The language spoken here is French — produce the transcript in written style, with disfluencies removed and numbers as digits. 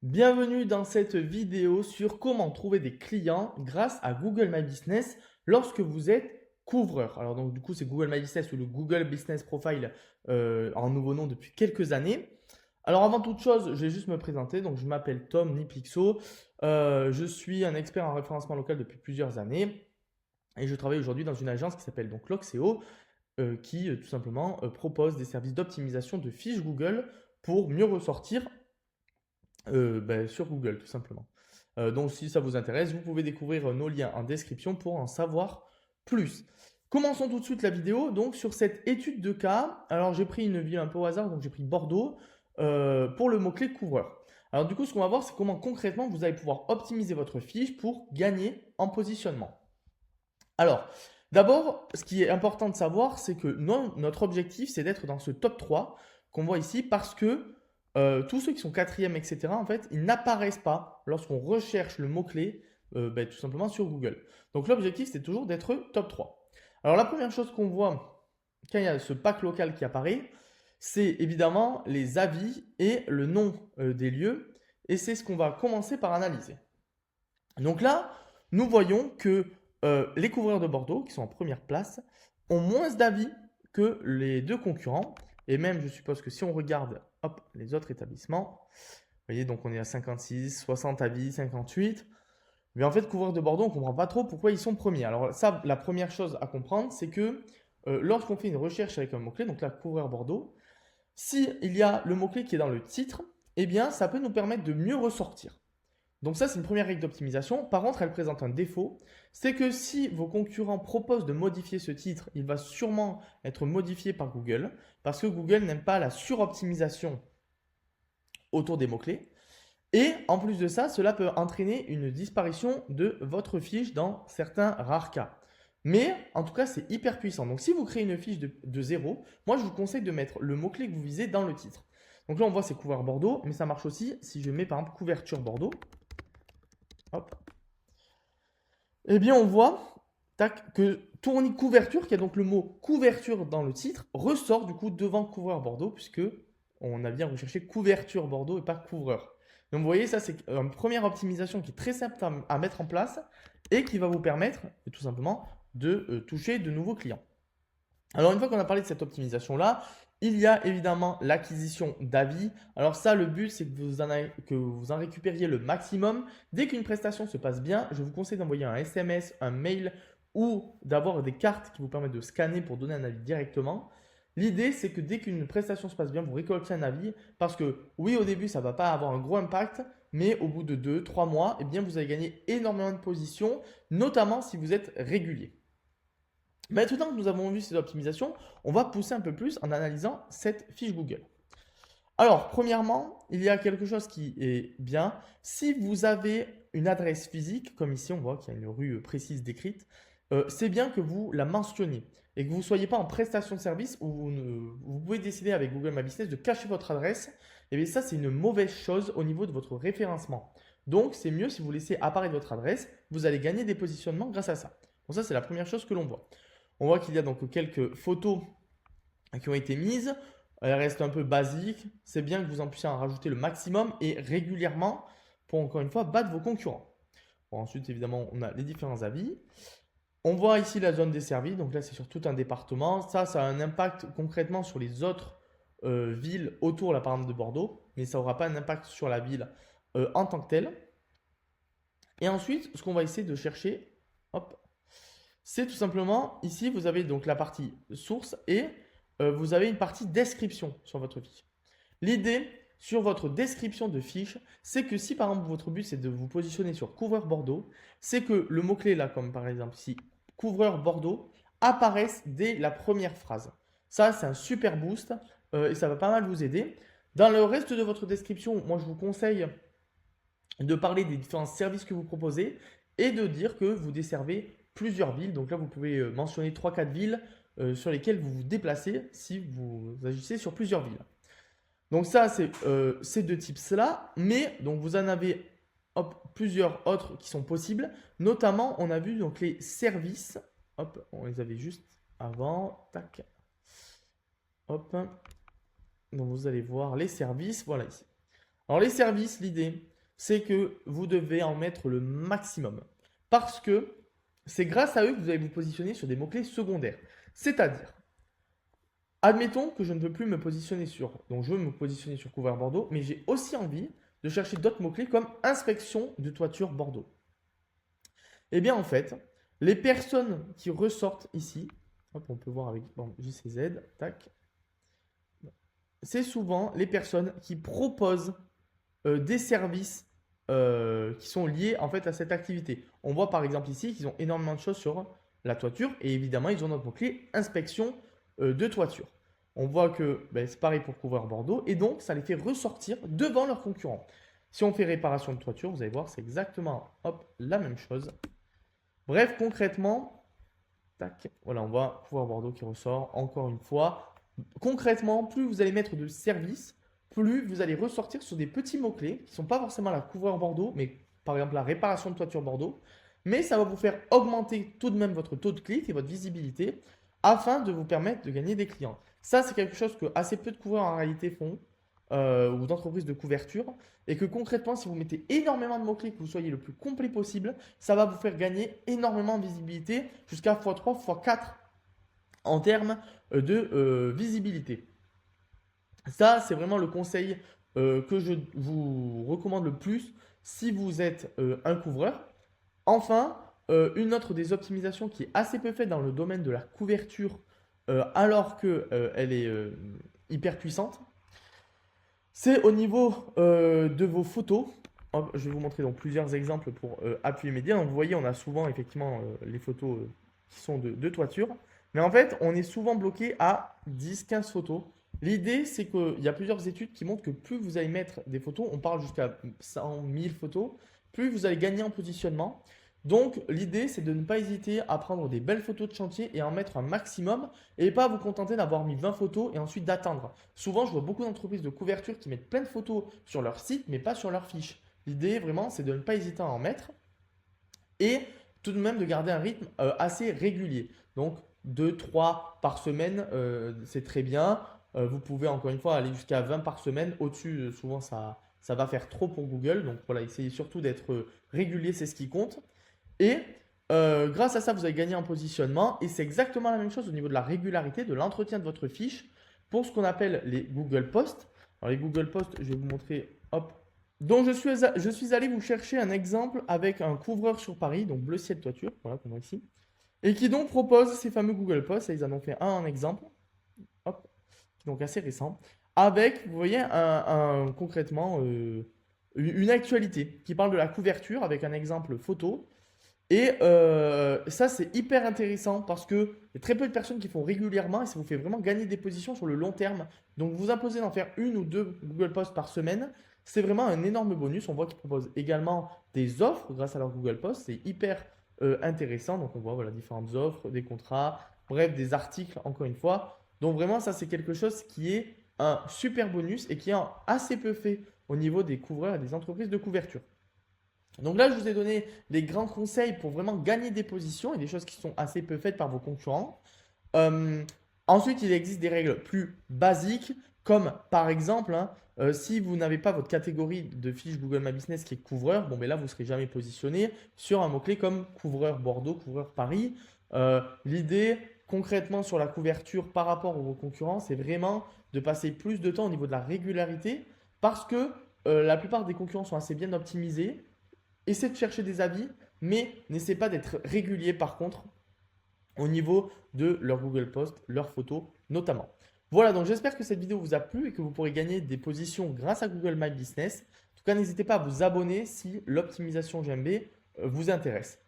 Bienvenue dans cette vidéo sur comment trouver des clients grâce à Google My Business lorsque vous êtes couvreur. Alors donc du coup c'est Google My Business ou le Google Business Profile en nouveau nom depuis quelques années. Alors avant toute chose, je vais juste me présenter. Donc je m'appelle Tom Nipixo. Je suis un expert en référencement local depuis plusieurs années et je travaille aujourd'hui dans une agence qui s'appelle donc Loxeo qui tout simplement propose des services d'optimisation de fiches Google pour mieux ressortir sur Google, tout simplement. Donc, si ça vous intéresse, vous pouvez découvrir nos liens en description pour en savoir plus. Commençons tout de suite la vidéo. Donc, sur cette étude de cas, alors j'ai pris une ville un peu au hasard, donc j'ai pris Bordeaux pour le mot-clé couvreur. Alors, du coup, ce qu'on va voir, c'est comment concrètement vous allez pouvoir optimiser votre fiche pour gagner en positionnement. Alors, d'abord, ce qui est important de savoir, c'est que notre objectif, c'est d'être dans ce top 3 qu'on voit ici parce que tous ceux qui sont quatrième, etc., en fait, ils n'apparaissent pas lorsqu'on recherche le mot-clé tout simplement sur Google. Donc, l'objectif, c'est toujours d'être top 3. Alors, la première chose qu'on voit quand il y a ce pack local qui apparaît, c'est évidemment les avis et le nom des lieux. Et c'est ce qu'on va commencer par analyser. Donc là, nous voyons que les couvreurs de Bordeaux, qui sont en première place, ont moins d'avis que les deux concurrents. Et même, je suppose que si on regarde hop, les autres établissements, vous voyez, donc on est à 56, 60 avis, 58. Mais en fait, couvreurs de Bordeaux, on ne comprend pas trop pourquoi ils sont premiers. Alors ça, la première chose à comprendre, c'est que lorsqu'on fait une recherche avec un mot-clé, donc là, couvreur Bordeaux, s'il y a le mot-clé qui est dans le titre, eh bien, ça peut nous permettre de mieux ressortir. Donc ça, c'est une première règle d'optimisation. Par contre, elle présente un défaut. C'est que si vos concurrents proposent de modifier ce titre, il va sûrement être modifié par Google parce que Google n'aime pas la suroptimisation autour des mots-clés. Et en plus de ça, cela peut entraîner une disparition de votre fiche dans certains rares cas. Mais en tout cas, c'est hyper puissant. Donc si vous créez une fiche de 0, moi je vous conseille de mettre le mot-clé que vous visez dans le titre. Donc là, on voit c'est couvert Bordeaux, mais ça marche aussi si je mets par exemple couverture Bordeaux. Hop. Eh bien, on voit tac, que tournis couverture, qui a donc le mot couverture dans le titre, ressort du coup devant couvreur Bordeaux, puisque on a bien recherché couverture Bordeaux et pas couvreur. Donc vous voyez, ça c'est une première optimisation qui est très simple à mettre en place et qui va vous permettre tout simplement de toucher de nouveaux clients. Alors une fois qu'on a parlé de cette optimisation-là, il y a évidemment l'acquisition d'avis. Alors ça, le but, c'est que vous en récupériez le maximum. Dès qu'une prestation se passe bien, je vous conseille d'envoyer un SMS, un mail ou d'avoir des cartes qui vous permettent de scanner pour donner un avis directement. L'idée, c'est que dès qu'une prestation se passe bien, vous récoltez un avis parce que oui, au début, ça ne va pas avoir un gros impact, mais au bout de 2, 3 mois, eh bien, vous allez gagner énormément de positions, notamment si vous êtes régulier. Maintenant que nous avons vu ces optimisations, on va pousser un peu plus en analysant cette fiche Google. Alors, premièrement, il y a quelque chose qui est bien. Si vous avez une adresse physique, comme ici on voit qu'il y a une rue précise décrite, c'est bien que vous la mentionniez et que vous ne soyez pas en prestation de service où vous pouvez décider avec Google My Business de cacher votre adresse. Et bien ça, c'est une mauvaise chose au niveau de votre référencement. Donc, c'est mieux si vous laissez apparaître votre adresse, vous allez gagner des positionnements grâce à ça. Donc ça, c'est la première chose que l'on voit. On voit qu'il y a donc quelques photos qui ont été mises. Elles restent un peu basiques. C'est bien que vous en puissiez en rajouter le maximum et régulièrement pour encore une fois battre vos concurrents. Bon, ensuite, évidemment, on a les différents avis. On voit ici la zone desservie. Donc là, c'est sur tout un département. Ça a un impact concrètement sur les autres villes autour, là, par exemple, de Bordeaux. Mais ça n'aura pas un impact sur la ville en tant que telle. Et ensuite, ce qu'on va essayer de chercher, hop, c'est tout simplement, ici, vous avez donc la partie source et vous avez une partie description sur votre fiche. L'idée sur votre description de fiche, c'est que si par exemple votre but c'est de vous positionner sur couvreur Bordeaux, c'est que le mot-clé là, comme par exemple ici, couvreur Bordeaux, apparaisse dès la première phrase. Ça, c'est un super boost et ça va pas mal vous aider. Dans le reste de votre description, moi je vous conseille de parler des différents services que vous proposez et de dire que vous desservez plusieurs villes. Donc là, vous pouvez mentionner 3-4 villes sur lesquelles vous vous déplacez si vous agissez sur plusieurs villes. Donc ça, c'est ces deux tips-là, mais donc vous en avez hop, plusieurs autres qui sont possibles. Notamment, on a vu donc les services. Hop, on les avait juste avant. Tac. Hop. Donc vous allez voir les services. Voilà ici. Alors les services, l'idée, c'est que vous devez en mettre le maximum. Parce que c'est grâce à eux que vous allez vous positionner sur des mots-clés secondaires. C'est-à-dire, admettons que je ne veux plus me positionner donc je veux me positionner sur couvert Bordeaux, mais j'ai aussi envie de chercher d'autres mots-clés comme inspection de toiture Bordeaux. Eh bien, en fait, les personnes qui ressortent ici, hop, on peut voir avec JCZ, tac, c'est souvent les personnes qui proposent des services qui sont liés en fait à cette activité. On voit par exemple ici qu'ils ont énormément de choses sur la toiture et évidemment ils ont notre mot-clé inspection de toiture. On voit que c'est pareil pour couvrir Bordeaux et donc ça les fait ressortir devant leurs concurrents. Si on fait réparation de toiture, vous allez voir, c'est exactement la même chose. Bref, concrètement, tac, voilà, on voit couvrir Bordeaux qui ressort encore une fois. Concrètement, plus vous allez mettre de services, plus vous allez ressortir sur des petits mots-clés qui ne sont pas forcément la couvreur Bordeaux, mais par exemple la réparation de toiture Bordeaux. Mais ça va vous faire augmenter tout de même votre taux de clic et votre visibilité afin de vous permettre de gagner des clients. Ça, c'est quelque chose que assez peu de couvreurs en réalité font ou d'entreprises de couverture. Et que concrètement, si vous mettez énormément de mots-clés, que vous soyez le plus complet possible, ça va vous faire gagner énormément de visibilité jusqu'à x3, x4 en termes de visibilité. Ça, c'est vraiment le conseil que je vous recommande le plus si vous êtes un couvreur. Enfin, une autre des optimisations qui est assez peu faite dans le domaine de la couverture alors qu'elle est hyper puissante, c'est au niveau de vos photos. Hop, je vais vous montrer donc plusieurs exemples pour appuyer mes dires. Donc, vous voyez, on a souvent effectivement les photos qui sont de toiture. Mais en fait, on est souvent bloqué à 10-15 photos. L'idée, c'est qu'il y a plusieurs études qui montrent que plus vous allez mettre des photos, on parle jusqu'à 100 000 photos, plus vous allez gagner en positionnement. Donc, l'idée, c'est de ne pas hésiter à prendre des belles photos de chantier et en mettre un maximum et pas vous contenter d'avoir mis 20 photos et ensuite d'attendre. Souvent, je vois beaucoup d'entreprises de couverture qui mettent plein de photos sur leur site, mais pas sur leur fiche. L'idée, vraiment, c'est de ne pas hésiter à en mettre et tout de même de garder un rythme assez régulier. Donc, 2-3 par semaine, c'est très bien. Vous pouvez encore une fois aller jusqu'à 20 par semaine. Au-dessus, souvent, ça va faire trop pour Google. Donc, voilà, essayez surtout d'être régulier, c'est ce qui compte. Et grâce à ça, vous allez gagner en positionnement. Et c'est exactement la même chose au niveau de la régularité, de l'entretien de votre fiche pour ce qu'on appelle les Google Posts. Alors, les Google Posts, je vais vous montrer. Hop. Donc, je suis allé vous chercher un exemple avec un couvreur sur Paris, donc bleu ciel toiture, voilà, comme ici, et qui donc propose ces fameux Google Posts. Et ils en ont fait un en exemple, hop, donc assez récent, avec, vous voyez, concrètement une actualité qui parle de la couverture avec un exemple photo. Et ça, c'est hyper intéressant parce qu'il y a très peu de personnes qui font régulièrement et ça vous fait vraiment gagner des positions sur le long terme. Donc, vous imposez d'en faire une ou deux Google Posts par semaine. C'est vraiment un énorme bonus. On voit qu'ils proposent également des offres grâce à leur Google Posts. C'est hyper intéressant. Donc, on voit voilà, différentes offres, des contrats, bref, des articles, encore une fois. Donc, vraiment, ça, c'est quelque chose qui est un super bonus et qui est assez peu fait au niveau des couvreurs et des entreprises de couverture. Donc là, je vous ai donné des grands conseils pour vraiment gagner des positions et des choses qui sont assez peu faites par vos concurrents. Euh, Ensuite, il existe des règles plus basiques, comme par exemple, si vous n'avez pas votre catégorie de fiche Google My Business qui est couvreur, bon, ben là, vous ne serez jamais positionné sur un mot-clé comme couvreur Bordeaux, couvreur Paris. L'idée, concrètement, sur la couverture par rapport à vos concurrents, c'est vraiment de passer plus de temps au niveau de la régularité parce que la plupart des concurrents sont assez bien optimisés. Essayez de chercher des avis, mais n'essayez pas d'être régulier par contre au niveau de leur Google Post, leurs photos notamment. Voilà, donc j'espère que cette vidéo vous a plu et que vous pourrez gagner des positions grâce à Google My Business. En tout cas, n'hésitez pas à vous abonner si l'optimisation GMB vous intéresse.